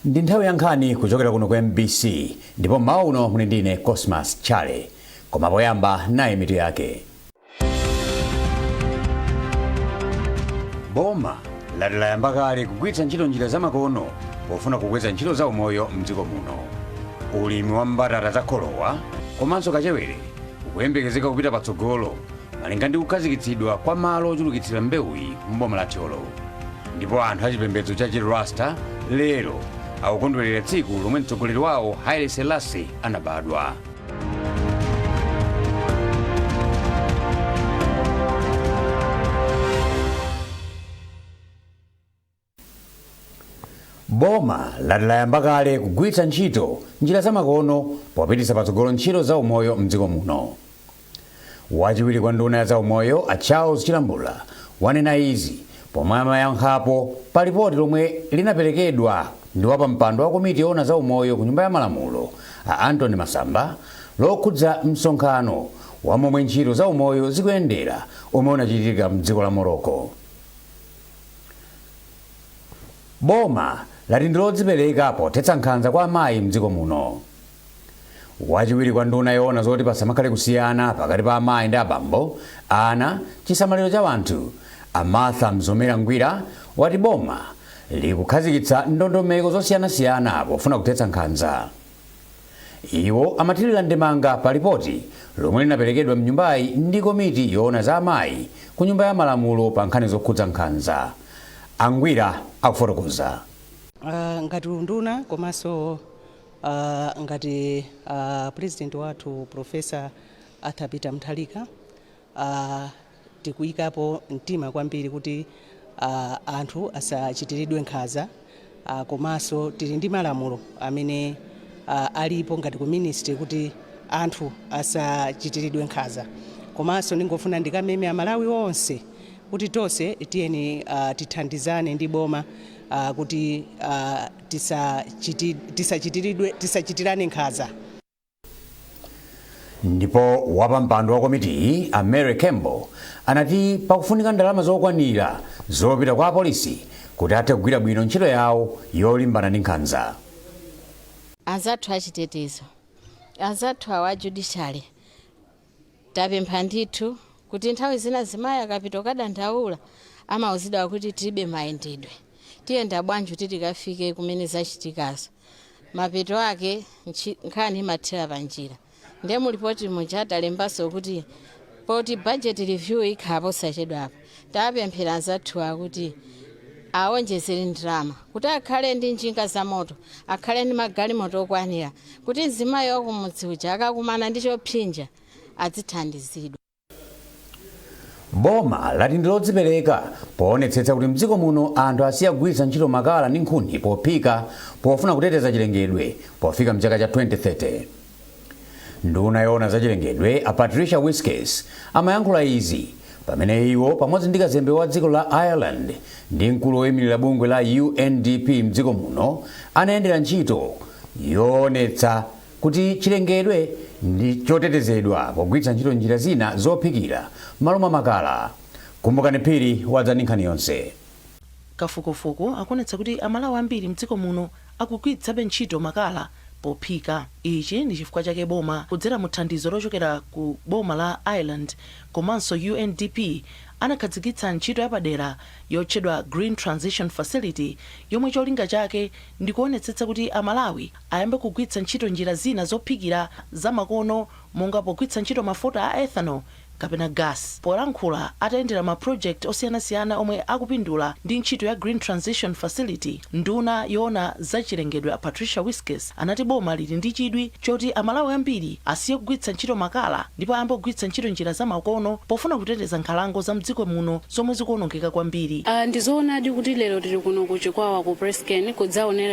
Ndi nthawi ya nkhani kuchokera kuno ku MBC ndipo mmawa uno muli ndine Cosmas Chale. Koma poyamba nayi mitu yake. Boma layamba kale kugwiritsa ntchito njira zamakono pofuna kukweza ntchito za umoyo mdziko muno. Ulimi wa mbatata za kholowa komanso kachewere ukuyembekezeka kupita patsogolo malinga ndi kukhazikitsidwa kwa malo ochulukitsira mbewuyi m'boma la Thyolo. Ndipo anthu achipembedzo cha Chirasta lero akukondwerera tsiku lomwe mtsogoleri wawo Haile Selassie anabadwa. Boma layamba kale kugwiritsa ntchito njira zamakono popititsa patsogolo ntchito za umoyo mdziko muno. Wachiwiri kwa nduna ya za umoyo a Charles Chilambula wanena izi pomwe amayankhapo pa ripoti lomwe linaperekedwa ndi wapampando wa komiti yoona za umoyo ku nyumba ya malamulo a Anthony Masamba lokhudza msonkhano wa momwe ntchito za umoyo zikuyendera omwe unachitika mdziko la Morocco. Boma lati ndilodzipereka pothetsa nkhanza kwa amayi mdziko muno. Wachiwiri kwa nduna yoona zoti pasamakhale kusiyana pakati pa amayi ndi abambo, ana, chisamaliro cha wanthu, Martha Mzomera Ngwira wati boma likukhazikitsa ndondomeko zosiyanasiyana pofuna kuthetsa nkhanza. Iwo amathirira ndemanga pa ripoti lomwe linaperekedwa mnyumbayi ndi komiti yoona za amayi ku nyumba ya malamulo pa nkhani zokhudza nkhanza. Angwira akufotokoza. Ngati nduna komanso ngati president wathu Professor Arthur Peter Mutharika tikuyikapo mtima kwambiri kuti anthu asachitiridwe nkhanza, komanso tili ndi malamulo amene alipo ngati ku ministry kuti anthu asachitiridwe nkhanza. Komanso ndingofuna ndikameme amalawi onse kuti tonse tiyeni tithandizane ndi boma kuti tisachitirane nkhanza. Ndipo wapampando wa komiti a Mary Campbell anati pakufunika ndalama zokwanira zopita kwa apolisi kuti athe kugwira bwino ntchito yawo yolimbana ndi nkhanza. Azathu achitetezo, azathu awa judiciary tapempha ndithu kuti nthawi zina zimayi akapita kadandaula amauzidwa kuti tilibe mayendedwe, tiyenda bwanji kuti tikafike kumene zachitikazo. Mapeto ake nkhani imathera panjira. Ndiye mulipoti muja talembaso kuti poti budget review ikhapo sachedwapo tapemphera azathu kuti awonjezere ndalama kuti akhale ndi njinga za moto, akhale ndi magalimoto okwanira kuti mzimayi wakumudzi uja akakumana ndi chopsinja adzithandizidwa. Boma lati ndilodzipereka poonetsetsa kuti mdziko muno anthu asiya kugwiritsa ntchito makala ndi nkhuni pophika pofuna kuteteza chilengedwe pofika mchaka cha 2030. Nduna yoona za chilengedwe a Patricia Whiskes amayankhula izi pamene iwo pamodzi ndi kazembe wa dziko la Ireland ndi mkulu woyimirira bungwe la UNDP mdziko muno anayendera ntchito yoonetsa kuti chilengedwe ndi chotetezedwa pogwiritsa ntchito njira zina zophikira malo mwa makala. Kumbukani phiri wadza ndi nkhani yonse. Kafukufuku akuonetsa kuti amalawi ambiri mdziko muno akugwiritsabe ntchito makala pophika. Ichi ndi chifukwa chake boma kudzera mu thandizo lochokera ku boma la Ireland komanso UNDP anakhazikitsa ntchito yapadera yotchedwa Green Transition Facility yomwe cholinga chake ndi kuonetsetsa kuti amalawi ayambe kugwiritsa ntchito njira zina zophikira zamakono monga pogwiritsa ntchito mafuta a ethanol kapena gas. Polankhula atayendera ma project osiyanasiyana omwe akupindula ndi ntchito ya Green Transition Facility, nduna yoona zachilengedwe a Patricia Whiskes anati boma lili ndi chidwi choti amalawi ambiri asiye kugwiritsa ntchito makala ndipo ayambe kugwiritsa ntchito njira zamakono pofuna kuteteza nkhalango za mdziko muno zomwe zikuonongeka kwambiri. Ndizoonadi kuti lero tili kuno ku Chikwawa ku Presken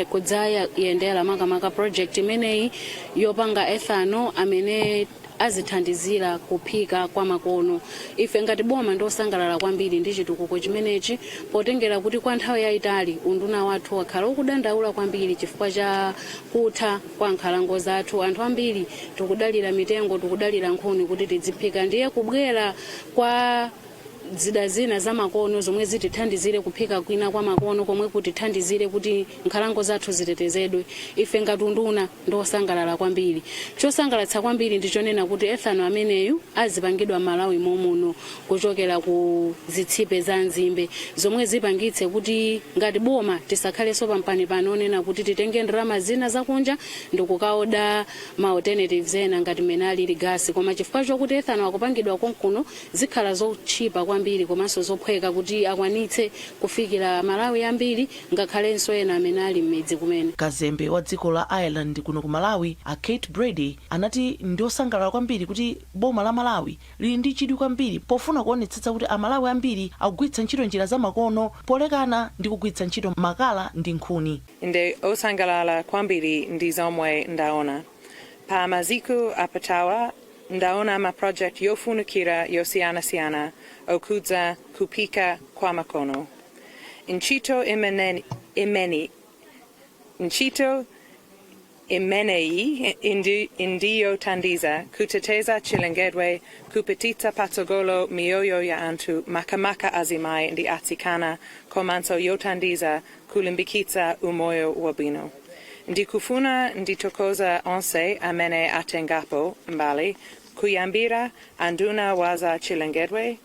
kudzayendera makamaka project imeneyi yopanga ethanol amene azithandizira kuphika kwa makono. Ife ngati boma ndosangalala kwambiri ndi chitukuko chimenechi potengera kuti kwa nthawi yayitali unduna wathu wakhala ukudandaula kwambiri chifukwa cha kutha kwa nkhalango zathu. Anthu ambiri tikudalira mitengo, tikudalira nkhuni kuti tidziphika. Ndiye kubwera kwa zida zina za makono zomwe zitithandizire kuphika kwina kwa makono komwe kutithandizire kuti nkhalango zathu zitetezedwe. Ife ngati nduna ndosangalala kwambiri. Chosangalatsa kwambiri ndichonena kuti ethanol ameneyu azipangidwa Malawi momuno kuchokera ku zitsipe za nzimbe zomwe zipangitse kuti ngati boma tisakhalenso pampani panonena kuti titenge ndalama zina zakunja ndikukaoda ma alternatives ena ngati menali gas, koma chifukwa chokuti ethanol akupangidwa konkuno zikhala zochipa kwambiri komanso zophweka kuti akwanitse kufikira Malawi ambiri ngakhalenso ena amene ali mmidzi kumene. Kazembe wa dziko la Ireland kuno ku Malawi, a Kate Brady, anati ndiosangalala kwambiri kuti boma la Malawi lili ndi chidwi kwambiri pofuna kuonetsetsa kuti Amalawi ambiri akugwiritsa ntchito njira za makono polekana ndi kugwiritsa ntchito makala ndi nkhuni. Inde osangalala kwambiri ndi zomwe ndaona. Pa maziko apatawa ndaona ma project yofunikira yosiyana okudza kupika kwa makono. Ntchito imeneyi indiyo tandiza kuteteza chilengedwe kupititsa patsogolo mioyo ya anthu makamaka azimai ndi atsikana komanso yotandiza kulimbikitsa umoyo wabwino. Ndikufuna nditokoza onse amene atengapo mbali kuyambira anduna waza chilengedwe,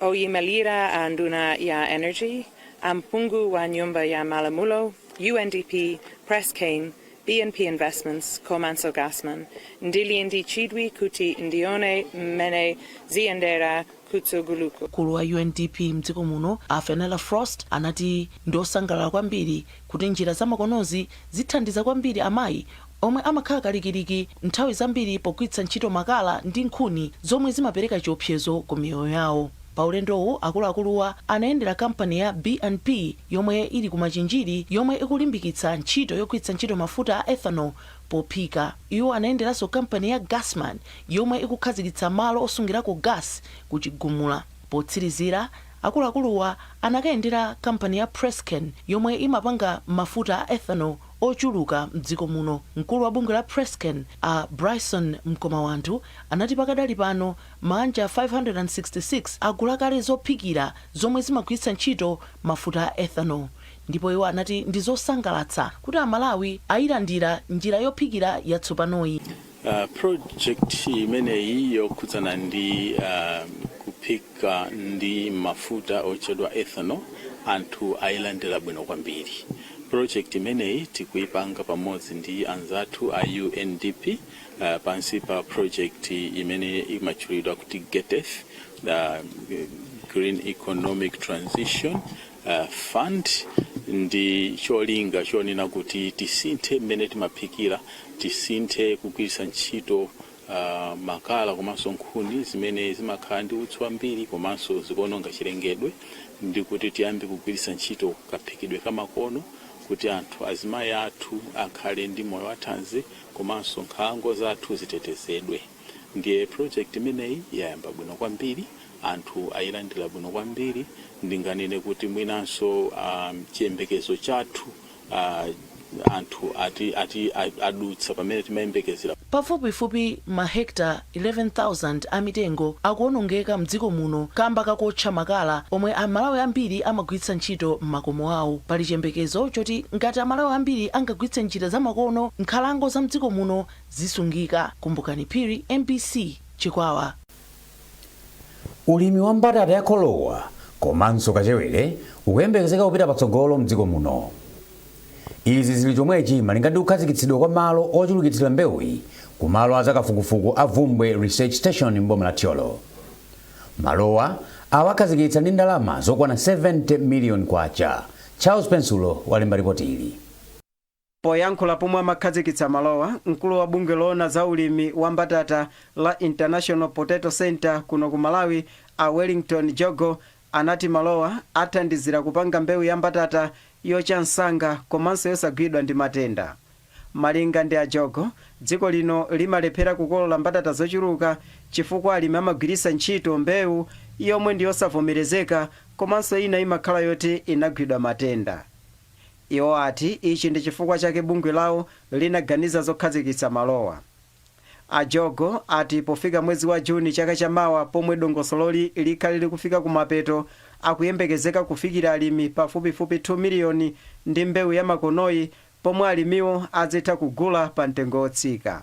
oyimalira anduna ya energy, ampungu wa nyumba ya Malamulo, UNDP, Preskane, BNP Investments, komanso Gasman. Ndili chidwi kuti ndione mene ziendera kutsoguluko. Mkulu wa UNDP mdziko muno, Fenella Frost, anati ndosangalala kwambiri kuti njira za makonozi zithandiza kwambiri amayi omwe amakhala kalikiliki nthawi zambiri pogwiritsa ntchito makala ndi nkhuni zomwe zimapereka chiopsezo ku miyoyo yawo. Pa ulendowu akuluakuluwa anayendera kampani ya BNP yomwe ili kumachinjiri yomwe ikulimbikitsa ntchito yogwiritsa ntchito mafuta a ethanol pophika. Iwo anayenderanso kampani ya Gasman yomwe ikukhazikitsa malo osungirako gas kuchigumula. Potsirizira akuluakuluwa anakayendera kampani ya Preskane yomwe imapanga mafuta a ethanol ochuluka mdziko muno. Mkulu wa bungwe la Preskane, a Bryson Mkomawantu, anati pakadali pano manja 566 agula kale zophikira zomwe zimagwiritsa ntchito mafuta a ethanol. Ndipo iwo anati ndi zosangalatsa kuti Amalawi ayilandira njira yophikira yatsopanoyi. Project imeneyi yokhudzana ndi kuphika ndi mafuta ochedwa ethanol anthu ayilandira bwino kwambiri. Project imeneyi tikuyipanga pamodzi ndi anzathu a UNDP pansi pa project imene imachulidwa kuti GETEF, Green Economic Transition Fund. Ndi cholinga chonena kuti tisinthe mmene timaphikira, tisinthe kugwiritsa ntchito makala komanso nkhuni zimene zimakhala ndi utsi wambiri komanso zikuononga chilengedwe, ndi kuti tiyambe kugwiritsa ntchito kaphikidwe kamakono kuti anthu azimayi athu akhale ndi moyo wathanzi komanso nkhalango zathu zitetezedwe. Ndiye project imeneyi yayamba bwino kwambiri, anthu ayilandira bwino kwambiri. Ndinganene kuti mwinanso chiyembekezo chathu anthu adutsa pamene timayembekezera. Pafupifupi mahekta 11,000 amitengo akuonongeka mdziko muno kamba kakotcha makala omwe Amalawi ambiri amagwiritsa ntchito m'makomo awo. Pali chiyembekezo choti ngati Amalawi ambiri angagwiritse njira za makono, nkhalango za mdziko muno zisungika. Kumbukani Phiri, MBC Chikwawa. Ulimi wa mbatata ya kholowa komanso kachewere ukuyembekezeka kupita patsogolo mdziko muno. Izi zili chomwechi malinga ndi kukhazikitsidwa kwa malo ochulukitsira mbewuyi ku malo azakafukufuku a Vumbwe Research Station m'boma la Thyolo. Malowa awakhazikitsa ndi ndalama zokwana 70 million kwacha. Charles Pensulo walemba ripoti ili. Poyankhula pomwe amakhazikitsa malowa, mkulu wa bungwe loona za ulimi wa mbatata la International Potato Center kuno ku Malawi, a Wellington Jogo, anati malowa athandizira kupanga mbewu ya mbatata yocha msanga komanso yosagwidwa ndi matenda. Malinga ndi a Jogo, dziko lino limalephera kukolola mbatata zochuluka chifukwa alimi amagwiritsa ntchito mbewu yomwe ndi yosavomerezeka komanso ina imakhala yoti inagwidwa matenda. Iwo ati ichi ndi chifukwa chake bungwe lawo linaganiza zokhazikitsa malowa. Ajogo ati pofika mwezi wa Juni chaka chamawa pomwe dongosololi likhali likufika kumapeto akuyembekezeka kufikira alimi pafupifupi 2 miliyoni ndi mbewu ya makonoyi pomwe alimiwo azitha kugula pa mtengo otsika.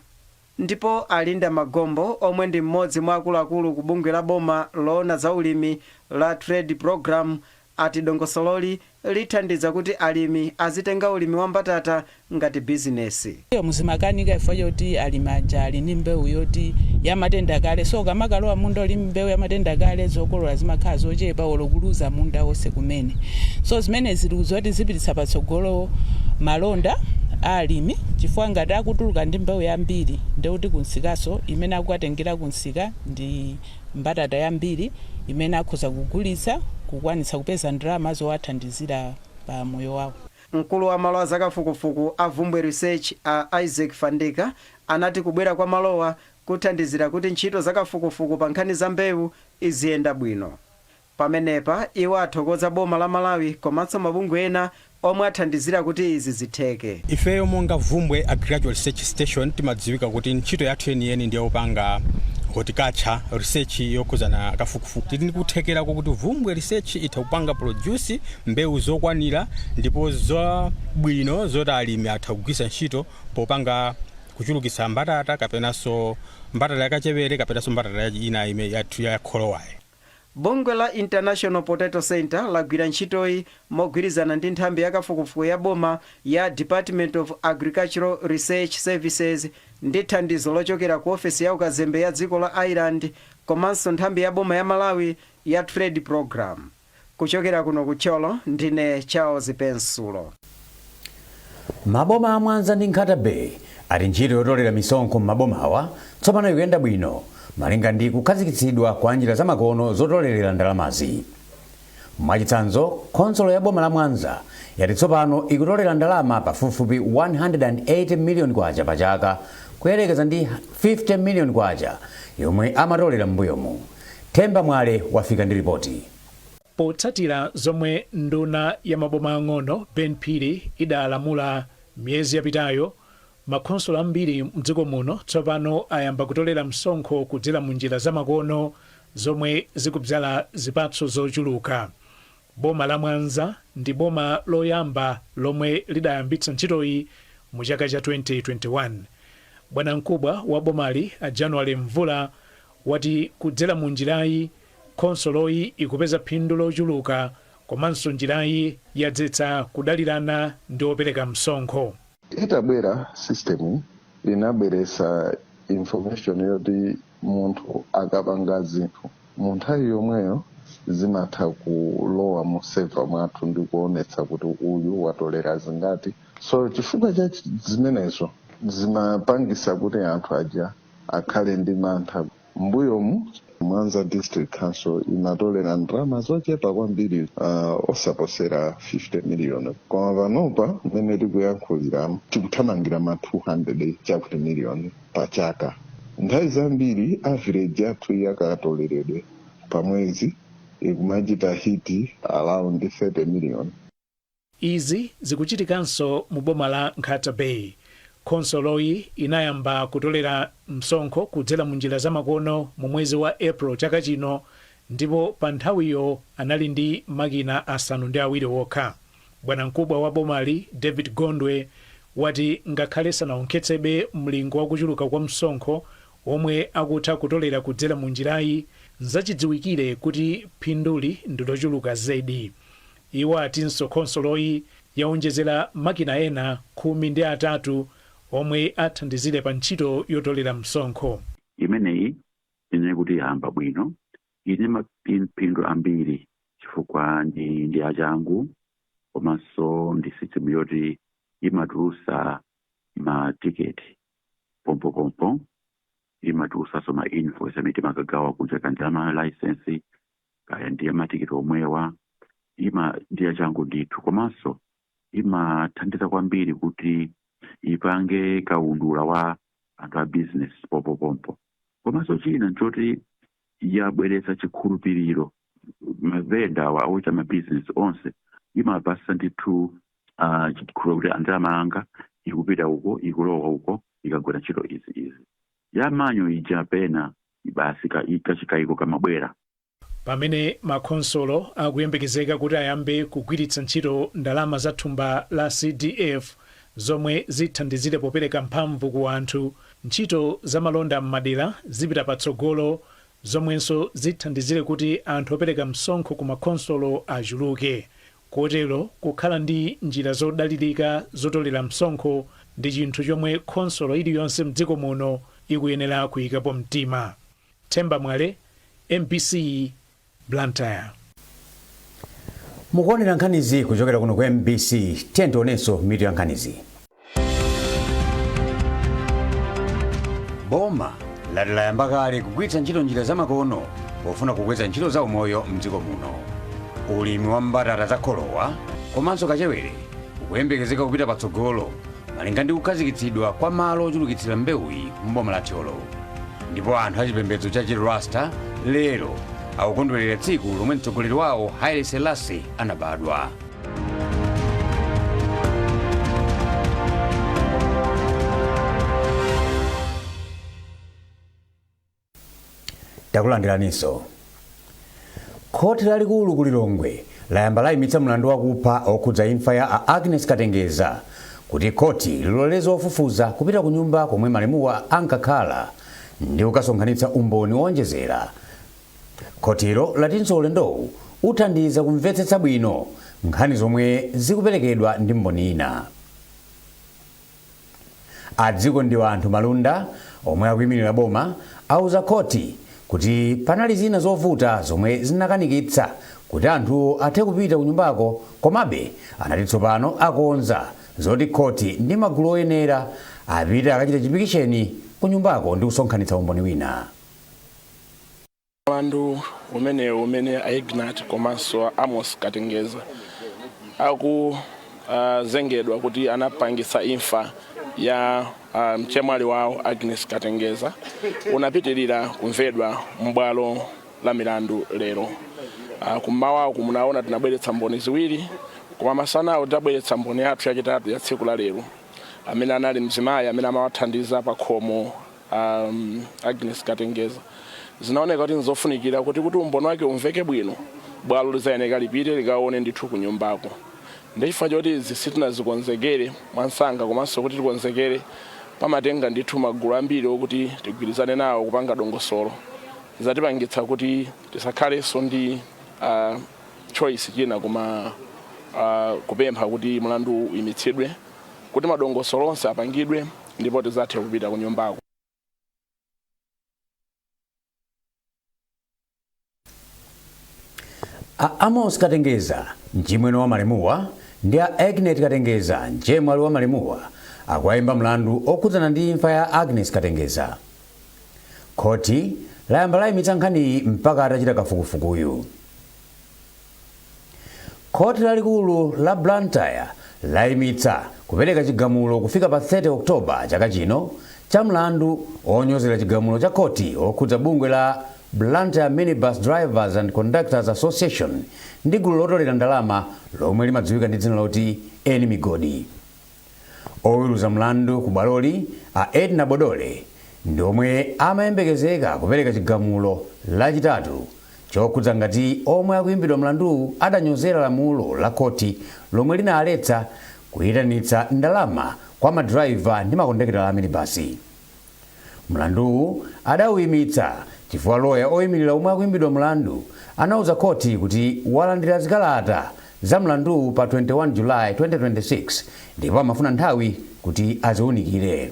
Ndipo Alinda Magombo omwe ndi mmodzi mwa akuluakulu ku bungwe la boma loona za ulimi la Trade Program ati dongosololi lithandiza kuti alimi azitenga ulimi wa mbatata ngati bizinesi. Muzimakanika ifo yoti alimi aja ali ndi mbewu yoti ya matenda kale, so kamakalowa munda oli mbewu ya matenda kale zokolola zimakhala zochepa olokuluza munda wonse kumene. So zimene zilikuza kuti zipititsa patsogolo malonda alimi chifukwa ngati akutuluka ndi mbewu yambiri ndikuti kunsikaso imene akuatengera kunsika ndi mbatata yambiri imene akhoza kugulitsa kukwanitsa kupeza ndalama zowathandizira pa moyo wawo. Mkulu wa malo azakafukufuku a Vumbwe Research Isaac Fandika anati kubwera kwa malowa kuthandizira kuti ntchito zakafukufuku pa nkhani za mbewu iziyenda bwino. Pamenepa iwo athokoza boma la Malawi komanso mabungwe ena omwe athandizira kuti izi zitheke. Ifeyo monga Vumbwe Agricultural Research Station timadziwika kuti ntchito yathu yeniyeni ndiyo panga horticulture research yokuzana kafukufuku. Tili ndikuthekera kuti Vumbwe Research itakupanga produce mbewu zokwanira ndipo zabwino zoti alimi atha kugwiritsa ntchito popanga kuchulukitsa mbatata kapenanso mbatata yakachepere kapenanso mbatata ina ime yathu ya kholowayi. Bungwe la International Potato Center lagwira ntchitoyi mogwirizana ndi nthambi yakafukufuku ya boma ya Department of Agricultural Research Services ndi thandizo lochokera ku ofesi ya ukazembe ya dziko la Ireland komanso nthambi ya boma ya Malawi ya Trade Program. Kuchokera kuno ku Cholo ndine Charles Pensulo. Maboma a Mwanza ndi Nkhata Bay ali ntchito yotolera misonkho m'mabomawa tsopano ikuyenda bwino malinga ndi kukhazikitsidwa kwa njira zamakono zotolerera ndalamazi. Mwachitsanzo, konsolo ya boma la Mwanza yati tsopano ikutolera ndalama pafupifupi 180 million kwacha pa chaka kuyerekeza ndi 50 million kwacha yomwe amatolera m'mbuyomu. Themba Mwale wafika ndi ripoti. Potsatira zomwe nduna ya maboma ang'ono Ben Phiri idalamula miyezi yapitayo, makhonsolo ambiri mdziko muno tsopano ayamba kutolera msonkho kudzera mu njira zamakono zomwe zikudzala zipatso zochuluka. Boma la Mwanza ndi boma loyamba lomwe lidayambitsa ntchitoyi mu chaka cha 2021. Bwana mkubwa wa bomali a January Mvula wati kudzera mu njirayi khonsoloyi ikupeza phindu lochuluka komanso njirayi yadzetsa kudalirana ndi opereka msonkho. Itabwera system inabweresa information yoti munthu akapanga zinthu munthawi yomweyo zimatha kulowa mu server mwathu ndi kuonetsa kuti uyu watolera zingati. So chifukwa cha zimenezo zimapangisa kuti anthu aja akhale ndi mantha. Mbuyomu Mwanza District Council imatolera ndalama zochepa kwambiri osaposera 50 million. Koma panopa mmene tikuyankhulira tikuthamangira ma 200 chakuti million pa chaka. Nthawi zambiri average yathu yakatoleredwe pa mwezi ikumachita hiti around 30 million. Izi zikuchitikanso mu boma la Nkhata Bay. Konsoloyi inayamba kutolera msonkho kudzera mu njira zamakono mu mwezi wa April chaka chino, ndipo pa nthawiyo anali ndi makina asanu ndi awiri wokha. Bwana mkubwa wa bomali David Gondwe wati ngakhale sanaonkhetsebe mlingo wa kuchuluka kwa msonkho omwe akutha kutolera kudzera mu njirayi, nzachidziwikire kuti phinduli ndi lochuluka zedi. Iwo atinso konsoloyi yaonjezera makina ena 13 omwe athandizire pa ntchito yotolera msonkho. Imeneyi ine kuti yamba bwino ine mapindu ambiri chifukwa ndi achangu komanso ndi system yoti imatulusa matiketi pompo imatulusaso ma invoice amene timakagawa kunja kanja ma license kaya ndiye matiketi omwewa ndi achangu ndithu komanso imathandiza kwambiri kuti ipange kaundula wa anthu a business pompo. Komanso china nchoti yabweretsa chikhulupiriro mavenda wa ocha ma business onse imapasa ndithu chikhulupiriro kuti andalama anga ikupita uko ikulowa uko ikagwera ntchito izi. ya manyo ija pena basi kachikaiko kamabwera. Pamene makhonsolo akuyembekezeka kuti ayambe kugwiritsa ntchito ndalama za thumba la CDF zomwe zithandizire popereka mphamvu ku anthu, ntchito za malonda m'madera zipita patsogolo zomwenso zithandizire kuti anthu opereka msonkho ku makhonsolo achuluke. Kotero kukhala ndi njira zodalirika zotolera msonkho ndi chinthu chomwe khonsolo iliyonse mdziko muno ikuyenera kuyikapo mtima. Themba Mwale, MBC, Blantyre. Mukuonera nkhanizi kuchokera kuno ku MBC. Tionenso mitu ya nkhanizi. Boma layamba kale kugwiritsa ntchito njira zamakono pofuna kukweza ntchito za umoyo mdziko muno. Ulimi wa mbatata za kholowa komanso kachewere ukuyembekezeka kupita patsogolo malinga ndi kukhazikitsidwa kwa malo ochulukitsira mbewuyi m'boma la Thyolo. Ndipo anthu achipembedzo cha Chirasta lero akukondwerera tsiku lomwe mtsogoleri wawo Haile Selassie anabadwa. Takulandiraninso. Khoti lalikulu ku Lilongwe layamba layimitsa mlandu wakupha okhudza imfa ya Agnes Katengeza kuti khoti liloleze ofufuza kupita ku nyumba komwe malemuwa ankakhala ndi kukasonkhanitsa umboni wonjezera. Khotilo latinso ulendowu uthandiza kumvetsetsa bwino nkhani zomwe zikuperekedwa ndi mboni ina. Adziko ndi anthu malunda omwe akuyimirira boma auza khoti kuti panali zina zovuta zomwe zinakanikitsa kuti anthu athe kupita ku nyumbako, komabe anati tsopano akonza zoti khoti ndi magulu oyenera apite akachita chipikisheni ku nyumbako ndi kusonkhanitsa umboni wina. Mlandu umene Ignat komanso Amos Katengeza akuzengedwa kuti anapangisa imfa ya mchemwali wawo Agnes Katengeza unapitirira kumvedwa m'bwalo la milandu lero. Kummawa kumunaona tinabweretsa mboni ziwiri, koma masana tabweretsa mboni yathu yachitatu ya tsiku la lero amene anali mzimayi amene amawathandiza pa khomo Agnes Katengeza. Zinaoneka kuti nzofunikira kuti umboni wake umveke bwino, bwalo lizayeneka lipite likaone ndithu ku nyumbako. Ndifa choti izi sitinazikonzekere mwansanga komanso kuti tikonzekere pamatenga ndithu magulu ambiri okuti tigwirizane nawo kupanga dongosolo zatipangitsa kuti tisakhalenso ndi choice china koma kupempha kuti mlandu uyimitsidwe kuti madongosolo onse apangidwe ndipo tizathe kupita ku nyumbako. Amos Katengeza mchimwene wa malemuwa ndi Agnes Katengeza mchemwali wa malemuwa akuyimba mlandu okhudzana ndi imfa ya Agnes Katengeza. Khoti layamba layimitsa nkhaniyi mpaka atachita kafukufukuyu. Khoti lalikulu la Blantyre layimitsa kupereka chigamulo kufika pa 30 Oktoba chaka chino cha mlandu onyozera chigamulo cha khoti okhudza bungwe la Blantyre Minibus Drivers and Conductors Association ndi gulu lotolera ndalama lomwe limadziwika ndi dzina loti Eni Migodi. Oweruza mlandu ku bwaloli Edna Bodole ndi omwe amayembekezeka kupereka chigamulo lachitatu chokhudza ngati omwe akuyimbidwa mlandu adanyozera lamulo la khoti lomwe linaletsa kuyitanitsa ndalama kwa madrayiva ndi makondekera a minibasi. Mlandu adawuyimitsa chifukwa loya oyimirira omwe akuyimbidwa mlandu anauza khoti kuti walandira zikalata za mlandu pa 21 July 2026 ndipo amafuna nthawi kuti aziunikire.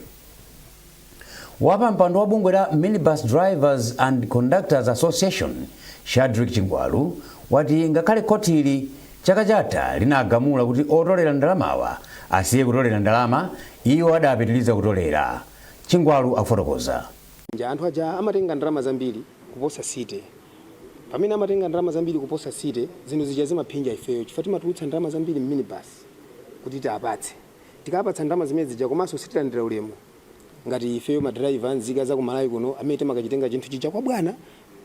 Wapampando wa bungwe la Minibus Drivers and Conductors Association Shadrack Chingwalu wati ngakhale khotili chaka chatha linagamula kuti otolera ndalamawa asiye kutolera ndalama, iwo adapitiriza kutolera. Chingwalu afotokoza. Anthu aja amatenga ndalama zambiri kuposa site. Pamene amatenga ndalama zambiri kuposa site, zinthu zija zimaphinja ifeyo chifukwa timatulutsa ndalama zambiri m'minibus kuti tiapatse. Tikapatsa ndalama zimene zija komanso sitilandira ulemu. Ngati ifeyo madrayiva nzika za kumalawi kuno amene timakachitenga chinthu chija kwa bwana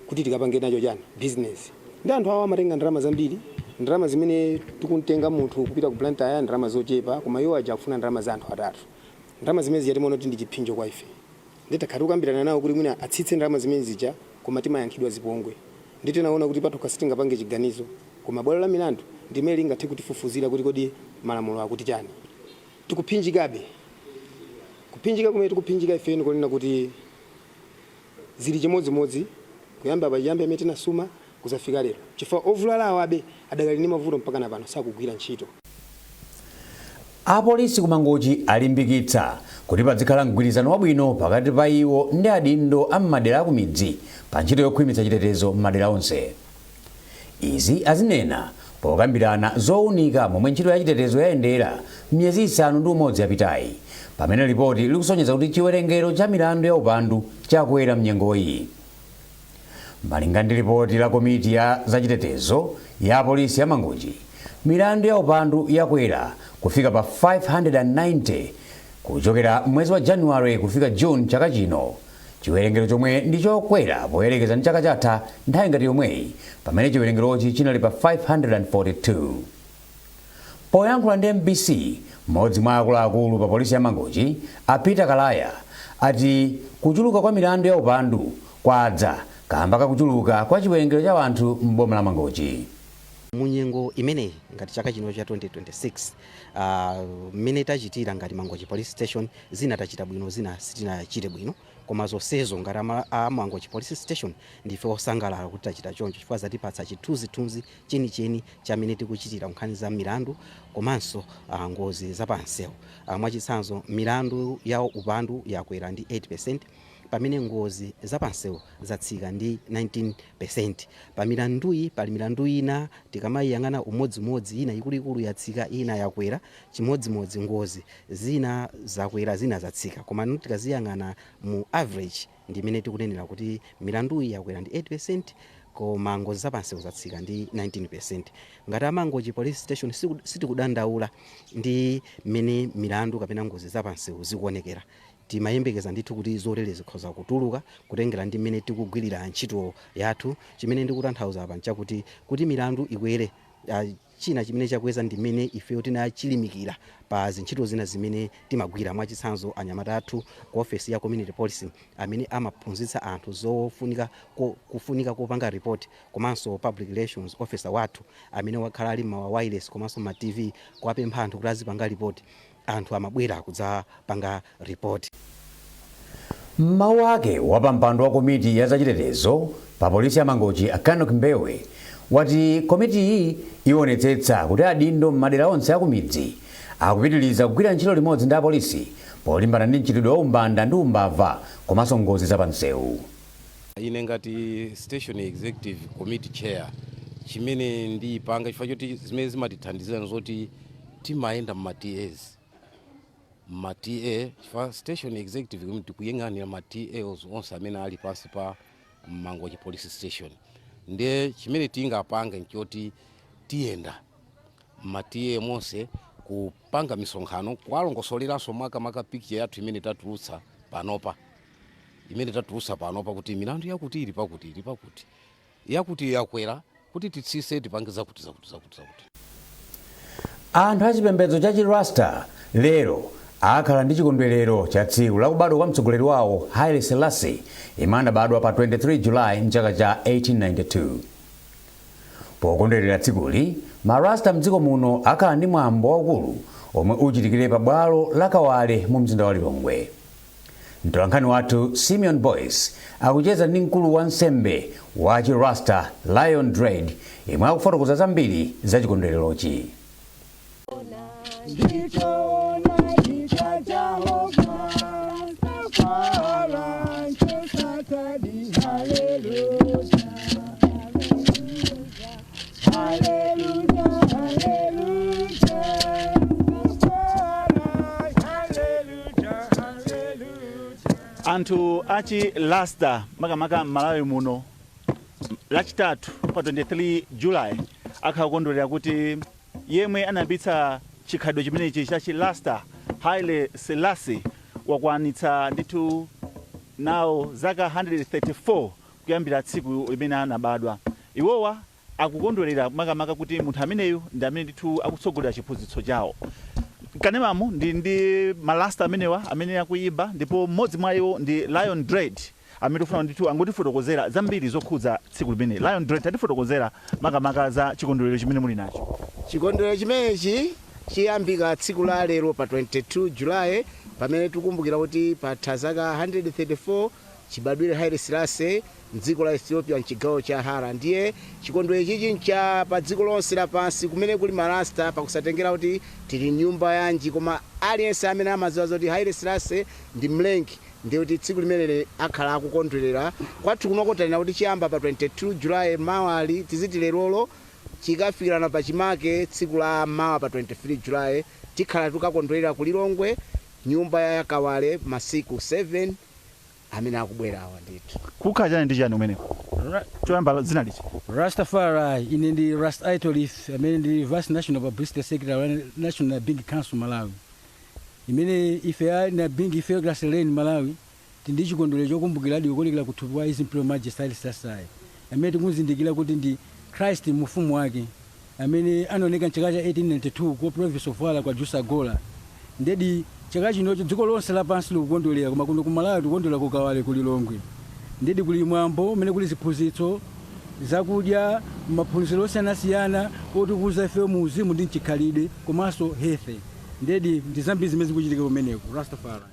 kuti tikapange nacho chani business. Ndi anthu awo amatenga ndalama zambiri, ndalama zimene tikuntenga munthu kupita ku Blantyre ndalama zochepa, koma iwo aja akufuna ndalama za anthu atatu. Ndalama zimene zija timaona kuti ndi chiphinjo kwa ife. nditakhati kukambirana nawo kuti mwina atsitse ndalama zimene zija koma timayankhidwa zipongwe nditi naona kuti patokha sitingapange chiganizo koma bwalo la milandu ndimene lingathe kutifufuzira kuti kodi malamulo akuti chani. Tikuphinjikabe kuphinjika kumene tikuphinjika ifeni kunena kuti zili chimodzimodzi kuyamba pachiyambi amene tinasuma kuzafika lero chifukwa ovulalawo abe adakali ndi mavuto mpaka na pano sakugwira ntchito. Apolisi kumangochi alimbikitsa kuti padzikhala mgwirizano wabwino pakati pa iwo ndi adindo am'madera akumidzi pa ntchito yokhwimitsa chitetezo m'madera onse. Izi azinena pokambirana zowunika momwe ntchito ya chitetezo yayendera miyezi 6 yapitayi pamene ripoti likusonyeza kuti chiwerengero cha milandu ya upandu chakwera mnyengoyi. Malinga ndi ripoti la komiti ya zachitetezo ya apolisi ya Mangochi, milandu ya upandu yakwera kufika pa 590 kuchokera mwezi wa Januwale kufika June chaka chino, chiwerengero chomwe ndi chokwera poyerekeza ndi chaka chatha nthawi ngati yomweyi pamene chiwerengerochi chinali pa 542. Poyankhula ndi MBC, mmodzi mwa akuluakulu pa polisi ya Mangochi, Peter Kalaya, ati kuchuluka kwa milandu ya upandu kwadza kamba kakuchuluka kwa chiwerengero cha anthu m'boma la Mangochi. Munyengo imeneyi ngati chaka chino cha 2026 mmene tachitira ngati Mangochi Police Station zina tachita bwino zina sitinachite bwino, koma zonsezo ngati a Mangochi Police Station ndife osangalala kuti tachita choncho chifukwa zatipatsa chithunzithunzi chenicheni chamene tikuchitira nkhani za milandu komanso ngozi zapansewu. Mwachitsanzo milandu ya upandu yakwera ndi 8%, pamene ngozi zapansewu zatsika ndi 19%. Pamilanduyi pali milandu ina tikamayiyang'ana umodzimodzi, ina ikuluikulu yatsika ina yakwera chimodzimodzi, ngozi zina zakwera zina zatsika, koma tikaziyang'ana mu average ndi imene tikunenera kuti milanduyi yakwera ndi 8% koma ngozi zapansewu zatsika ndi 19%. Ngati a Mangochi Police Station sitikudandaula ndi mmene milandu kapena ngozi zapansewu zikuonekera. Timayembekeza ndithu kuti zotere zikhoza kutuluka kutengera ndi mmene tikugwirira ntchito yathu. Chimene ndikutanthauza apa nchakuti kuti milandu ikwere, china chimene chakweza ndi mmene ifeyo tinachilimikira pa zintchito zina zimene timagwira. Mwachitsanzo anyamata athu ku office ya community policing amene amaphunzitsa anthu kufunika kopanga report, komanso public relations officer wathu amene wakhala ali ma wireless komanso ma TV kuwapempha anthu kuti azipanga report, anthu amabwera kudzapanga report. Mawu ake wapampando wa komiti ya zachitetezo pa polisi ya Mangochi, Akano Kimbewe, wati komiti iyi ionetsetsa kuti adindo m'madera onse akumidzi akupitiriza kugwira ntchito limodzi ndi apolisi polimbana ndi mchitidwe wa umbanda ndi umbava komanso ngozi zapansewu. Ine ngati station executive committee chair, chimene ndipanga chifukwa choti zimene zimatithandizira zoti timayenda m'ma-TAs. Ma-TA chifukwa station executive committee kuyang'anira ma-TAs onse amene ali pansi pa Mangochi Police Station. Ndiye chimene tingapanga nchoti tiyenda ma-TA monse kupanga misonkhano kuwalongosoleranso maka picture yathu imene tatulutsa panopa. Imene tatulutsa panopa kuti milandu yakuti ili pakuti yakuti yakwera kuti titsise tipange zakuti. Anthu achipembedzo cha Chirasta lero akhala ndi chikondwerero cha tsiku la kubadwa kwa mtsogoleri wawo Haile Selassie, imene anabadwa pa 23 July mchaka cha 1892. Pokondwerera tsikuli, Marasta mdziko muno akhala ndi mwambo waukulu omwe uchitikire pa bwalo la Kawale mu mzinda wa Lilongwe. Mtolankhani wathu Simeon Boyce akucheza ndi mkulu wa nsembe wa Chirasta Lion Dread, imwe akufotokoza zambiri za chikondwererochi. Anthu achi Rasta makamaka Malawi muno lachitatu pa 23 July akakondwerera kuti yemwe anayambitsa chikhalidwe chimenechi cha Rasta Haile Selassie wakwanitsa ndithu nawo zaka 134 kuyambira tsiku limene anabadwa. Iwowa akukondwerera makamaka kuti munthu ameneyu ndi amene ndithu akutsogolera chiphunzitso chawo. kanemamu ndi malasta amenewa amene akuyimba ndipo mmodzi mwa iwo ndi Lion Dread amene tifuna ndithu angotifotokozera zambiri zokhudza tsiku limene. Lion Dread atifotokozera makamaka za chikondwerero chimene muli nacho. Chikondwerero chimenechi chiyambika tsiku la lero pa 22 July pamene tikumbukira kuti patha zaka 134 chibadwire Haile Selassie mdziko la Ethiopia mchigawo cha Hara. Ndiye chikondwerero chichi ncha pa dziko lonse lapansi kumene kuli marasta pakusatengera kuti tili nyumba yanji, koma aliyense amene amadziwa kuti Haile Selassie ndi mlengi ndiye kuti tsiku limeneli akhala akukondwerera. Kwathu kuno kotanena kuti chiyamba pa 22 July mawali tiziti lerolo chikafikirana pa chimake tsiku la mawa pa 23 July tikhala tukakondwerera ku Lilongwe nyumba ya Kawale masiku 7 amene akubwera awa ndithu. Kukhala chani ndi chani umeneko? Choyamba dzina lichi? Rastafari ine ndi Rast Aitolith amene ndi Vice National Publicity Secretary National Big Council Malawi. Imene ife na Big ife Gracelene Malawi tindi chikondwerero chokumbukira dikuonekera kuthupi wa His Imperial Majesty Haile Selassie amene tikuzindikira kuti ndi Christ mfumu wake amene anaoneka chaka cha 1892 ku province of Wala kwa Jusa Gola. Ndedi chaka chinocho dziko lonse lapansi likukondwerera koma kuno ku Malawi tikukondwerera ku Kawale ku Lilongwe. Ndedi kuli mwambo umene kuli ziphunzitso zakudya maphunziro osiyanasiyana otikuza ife mu uzimu ndi mchikhalidwe komanso health. Ndedi ndi zambiri zimene zikuchitika kumeneko. Rastafari.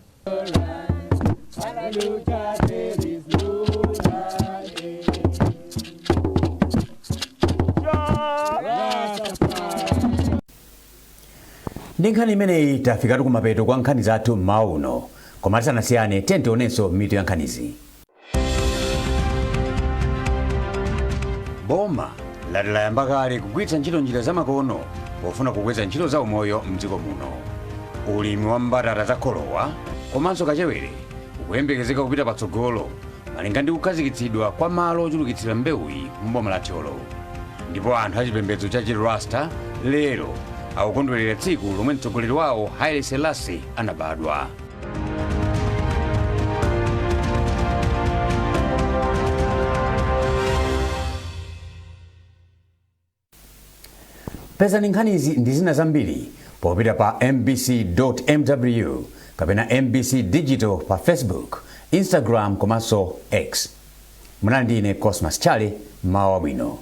Ndi nkhani imeneyi tafika kumapeto kwa nkhani zathu mauno, koma tisanasiyane tionenso mitu ya nkhanizi. Boma layamba kale kugwiritsa ntchito njira zamakono pofuna kukweza ntchito za umoyo mdziko muno. Ulimi wa mbatata zakholowa komanso kachewere ukuyembekezeka kupita patsogolo malinga ndi kukhazikitsidwa kwa malo ochulukitsira mbewuyi m'boma la Thyolo. Ndipo anthu achipembedzo cha Chirasta lero akukondwerera tsiku lomwe mtsogoleri wawo Haile Selassie anabadwa. Pezani nkhanizi ndi zina zambiri popita pa mbc.mw kapena MBC Digital pa Facebook, Instagram komanso X. Munali ndine Cosmas Chale, mawa bwino.